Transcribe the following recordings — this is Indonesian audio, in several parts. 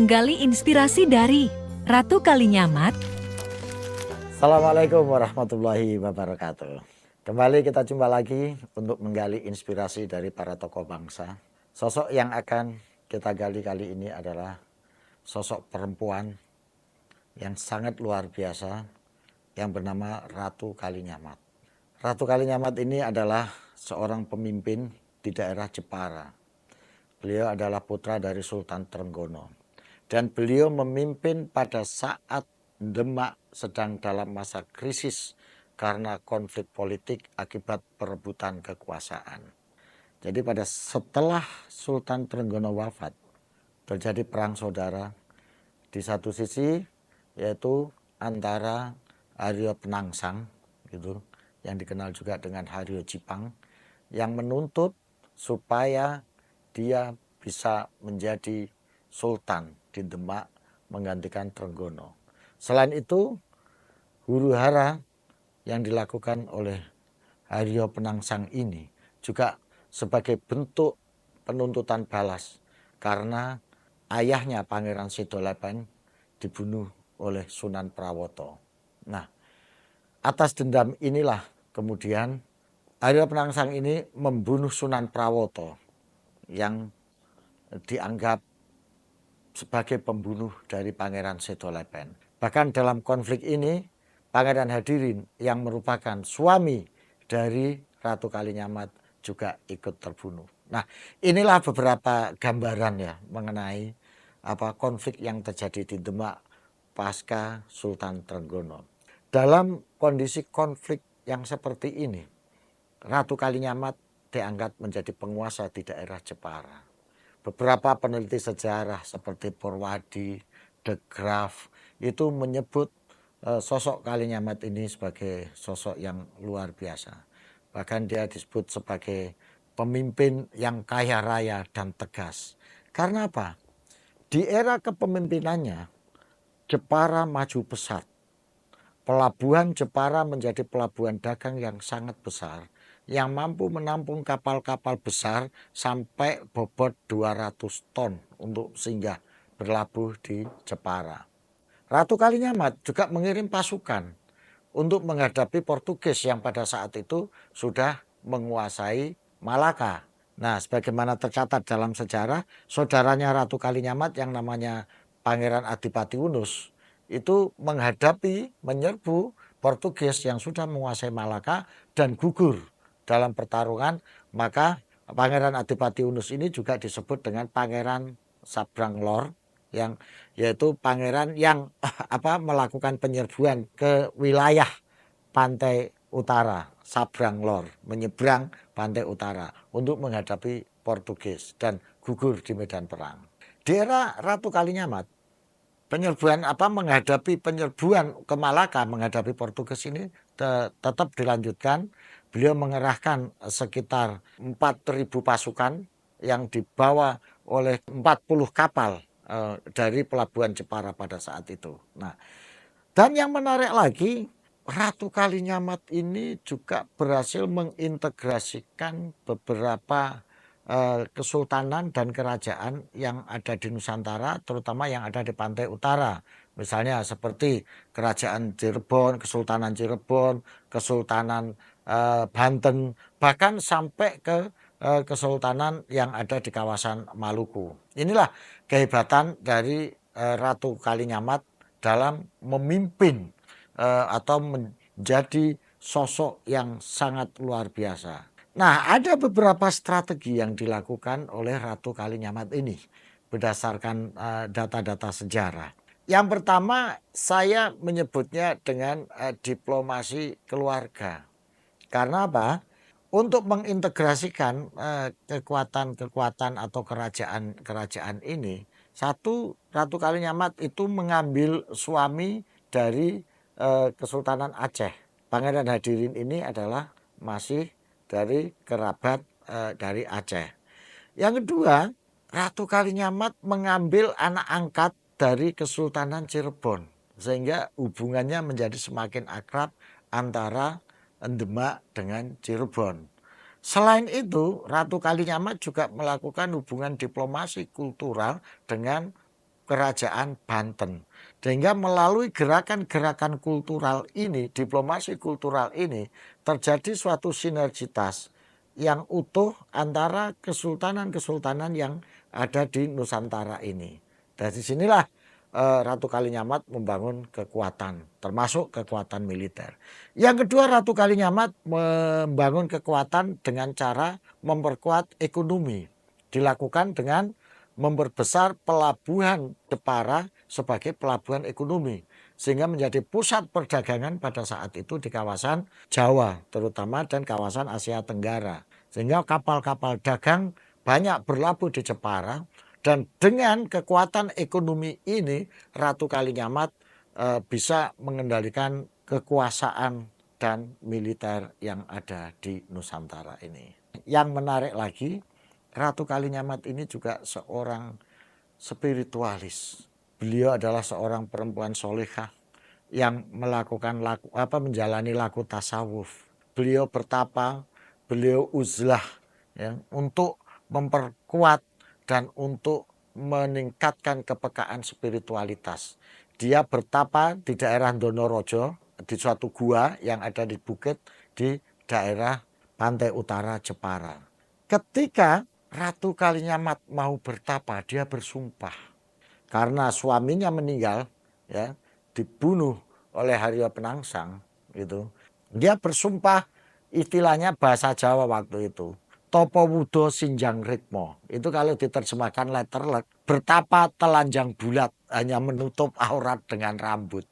Menggali inspirasi dari Ratu Kalinyamat. Assalamualaikum warahmatullahi wabarakatuh. Kembali kita jumpa lagi untuk menggali inspirasi dari para tokoh bangsa. Sosok yang akan kita gali kali ini adalah sosok perempuan yang sangat luar biasa yang bernama Ratu Kalinyamat. Ratu Kalinyamat ini adalah seorang pemimpin di daerah Jepara. Beliau adalah putra dari Sultan Trenggono. Dan beliau memimpin pada saat Demak sedang dalam masa krisis karena konflik politik akibat perebutan kekuasaan. Jadi setelah Sultan Trenggono wafat, terjadi perang saudara. Di satu sisi yaitu antara Haryo Penangsang, gitu, yang dikenal juga dengan Haryo Jipang, yang menuntut supaya dia bisa menjadi sultan di Demak menggantikan Trenggono. Selain itu, huru-hara yang dilakukan oleh Haryo Penangsang ini juga sebagai bentuk penuntutan balas karena ayahnya Pangeran Sidolaban dibunuh oleh Sunan Prawoto. Nah, atas dendam inilah kemudian Haryo Penangsang ini membunuh Sunan Prawoto yang dianggap sebagai pembunuh dari Pangeran Sidolaban. Bahkan dalam konflik ini, Pangeran Hadirin yang merupakan suami dari Ratu Kalinyamat juga ikut terbunuh. Nah, inilah beberapa gambaran ya mengenai konflik yang terjadi di Demak pasca Sultan Trenggono. Dalam kondisi konflik yang seperti ini, Ratu Kalinyamat dianggap menjadi penguasa di daerah Jepara. Beberapa peneliti sejarah seperti Purwadi, De Graaf itu menyebut sosok Kalinyamat ini sebagai sosok yang luar biasa. Bahkan dia disebut sebagai pemimpin yang kaya raya dan tegas. Karena apa? Di era kepemimpinannya, Jepara maju pesat. Pelabuhan Jepara menjadi pelabuhan dagang yang sangat besar, yang mampu menampung kapal-kapal besar sampai bobot 200 ton untuk singgah berlabuh di Jepara. Ratu Kalinyamat juga mengirim pasukan untuk menghadapi Portugis yang pada saat itu sudah menguasai Malaka. Nah, sebagaimana tercatat dalam sejarah, saudaranya Ratu Kalinyamat yang namanya Pangeran Adipati Unus itu menyerbu Portugis yang sudah menguasai Malaka dan gugur dalam pertarungan. Maka Pangeran Adipati Unus ini juga disebut dengan Pangeran Sabrang Lor, yang yaitu pangeran yang melakukan penyerbuan ke wilayah pantai utara, Sabrang Lor, menyeberang pantai utara untuk menghadapi Portugis dan gugur di medan perang. Di era Ratu Kalinyamat, menghadapi penyerbuan ke Malaka menghadapi Portugis ini tetap dilanjutkan. Beliau mengerahkan sekitar 4.000 pasukan yang dibawa oleh 40 kapal dari pelabuhan Jepara pada saat itu. Nah, dan yang menarik lagi, Ratu Kalinyamat ini juga berhasil mengintegrasikan beberapa kesultanan dan kerajaan yang ada di Nusantara, terutama yang ada di pantai utara. Misalnya seperti Kerajaan Cirebon, Kesultanan Cirebon, Kesultanan Banten, bahkan sampai ke kesultanan yang ada di kawasan Maluku. Inilah kehebatan dari Ratu Kalinyamat dalam memimpin atau menjadi sosok yang sangat luar biasa. Nah, ada beberapa strategi yang dilakukan oleh Ratu Kalinyamat ini berdasarkan data-data sejarah. Yang pertama, saya menyebutnya dengan diplomasi keluarga. Karena apa? Untuk mengintegrasikan kekuatan-kekuatan atau kerajaan-kerajaan ini, satu, Ratu Kalinyamat itu mengambil suami dari Kesultanan Aceh. Pangeran Hadirin ini adalah masih dari kerabat dari Aceh. Yang kedua, Ratu Kalinyamat mengambil anak angkat dari Kesultanan Cirebon, sehingga hubungannya menjadi semakin akrab antara Demak dengan Cirebon. Selain itu, Ratu Kalinyamat juga melakukan hubungan diplomasi kultural dengan kerajaan Banten. Sehingga melalui gerakan-gerakan kultural ini, diplomasi kultural ini, terjadi suatu sinergitas yang utuh antara kesultanan-kesultanan yang ada di Nusantara ini. Dari sinilah Ratu Kalinyamat membangun kekuatan, termasuk kekuatan militer. Yang kedua, Ratu Kalinyamat membangun kekuatan dengan cara memperkuat ekonomi. Dilakukan dengan memperbesar pelabuhan Jepara sebagai pelabuhan ekonomi. Sehingga menjadi pusat perdagangan pada saat itu di kawasan Jawa terutama dan kawasan Asia Tenggara. Sehingga kapal-kapal dagang banyak berlabuh di Jepara. Dan dengan kekuatan ekonomi ini Ratu Kalinyamat bisa mengendalikan kekuasaan dan militer yang ada di Nusantara ini. Yang menarik lagi, Ratu Kalinyamat ini juga seorang spiritualis. Beliau adalah seorang perempuan solehah yang melakukan menjalani laku tasawuf. Beliau bertapa, beliau uzlah ya, untuk memperkuat dan untuk meningkatkan kepekaan spiritualitas. Dia bertapa di daerah Donorojo, di suatu gua yang ada di bukit di daerah pantai utara Jepara. Ketika Ratu Kalinyamat mau bertapa, dia bersumpah. Karena suaminya meninggal, ya, dibunuh oleh Haryo Penangsang, gitu. Dia bersumpah, istilahnya bahasa Jawa waktu itu. Topo Wudo Sinjang Rikmo. Itu kalau diterjemahkan letterlek, bertapa telanjang bulat, hanya menutup aurat dengan rambut.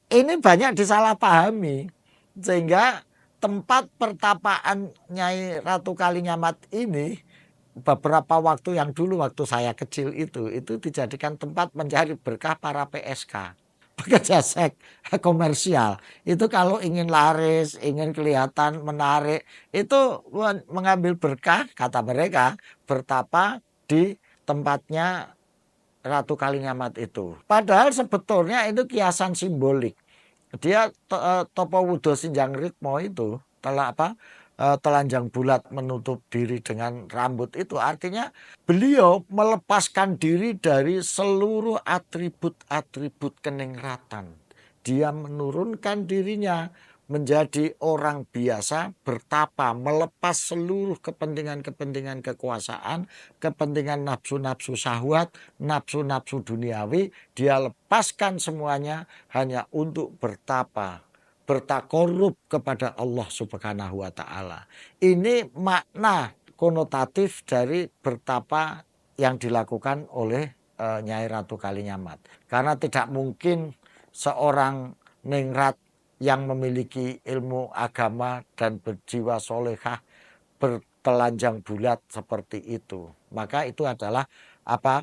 Ini banyak disalahpahami. Sehingga tempat pertapaan Nyai Ratu Kalinyamat ini, beberapa waktu yang dulu waktu saya kecil itu dijadikan tempat mencari berkah para PSK. Pekerja seks komersial itu kalau ingin laris, ingin kelihatan menarik, itu mengambil berkah, kata mereka, bertapa di tempatnya Ratu Kalinyamat itu. Padahal sebetulnya itu kiasan simbolik. Dia Topo Wudo Sinjang Rikmo itu telanjang bulat menutup diri dengan rambut itu artinya beliau melepaskan diri dari seluruh atribut-atribut keningratan. Dia menurunkan dirinya menjadi orang biasa, bertapa, melepas seluruh kepentingan-kepentingan kekuasaan, kepentingan nafsu-nafsu syahwat, nafsu-nafsu duniawi. Dia lepaskan semuanya hanya untuk bertapa, bertakorup kepada Allah Subhanahu wa Ta'ala. Ini makna konotatif dari bertapa yang dilakukan oleh Nyai Ratu Kalinyamat. Karena tidak mungkin seorang ningrat yang memiliki ilmu agama dan berjiwa solehah bertelanjang bulat seperti itu. Maka itu adalah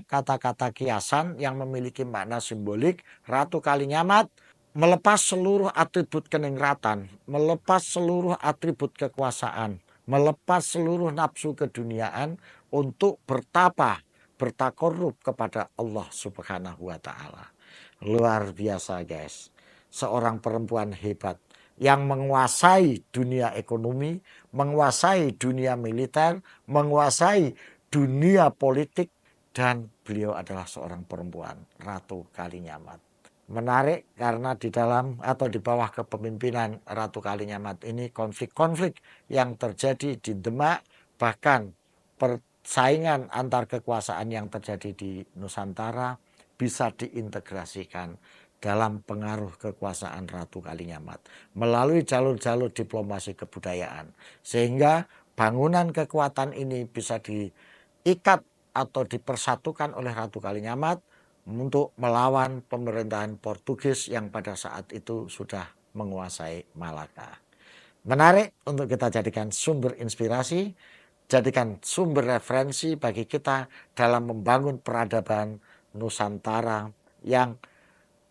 kata-kata kiasan yang memiliki makna simbolik. Ratu Kalinyamat melepas seluruh atribut keningratan, melepas seluruh atribut kekuasaan, melepas seluruh nafsu keduniaan untuk bertapa, bertakorup kepada Allah Subhanahu wa Ta'ala. Luar biasa, guys. Seorang perempuan hebat yang menguasai dunia ekonomi, menguasai dunia militer, menguasai dunia politik, dan beliau adalah seorang perempuan, Ratu Kalinyamat. Menarik karena di dalam atau di bawah kepemimpinan Ratu Kalinyamat ini konflik-konflik yang terjadi di Demak, bahkan persaingan antar kekuasaan yang terjadi di Nusantara bisa diintegrasikan dalam pengaruh kekuasaan Ratu Kalinyamat melalui jalur-jalur diplomasi kebudayaan. Sehingga bangunan kekuatan ini bisa diikat atau dipersatukan oleh Ratu Kalinyamat untuk melawan pemerintahan Portugis yang pada saat itu sudah menguasai Malaka. Menarik untuk kita jadikan sumber inspirasi, jadikan sumber referensi bagi kita dalam membangun peradaban Nusantara yang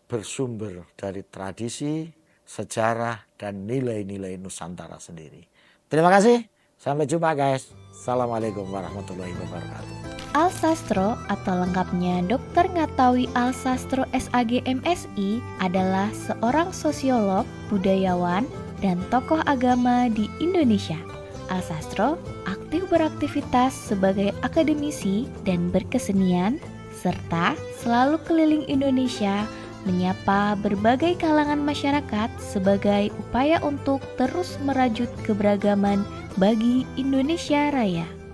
bersumber dari tradisi, sejarah, dan nilai-nilai Nusantara sendiri. Terima kasih. Sampai jumpa, guys. Assalamualaikum warahmatullahi wabarakatuh. Alsastro atau lengkapnya Dr. Ngatawi Alsastro SAG MSI adalah seorang sosiolog, budayawan, dan tokoh agama di Indonesia. Alsastro aktif beraktivitas sebagai akademisi dan berkesenian serta selalu keliling Indonesia menyapa berbagai kalangan masyarakat sebagai upaya untuk terus merajut keberagaman bagi Indonesia Raya.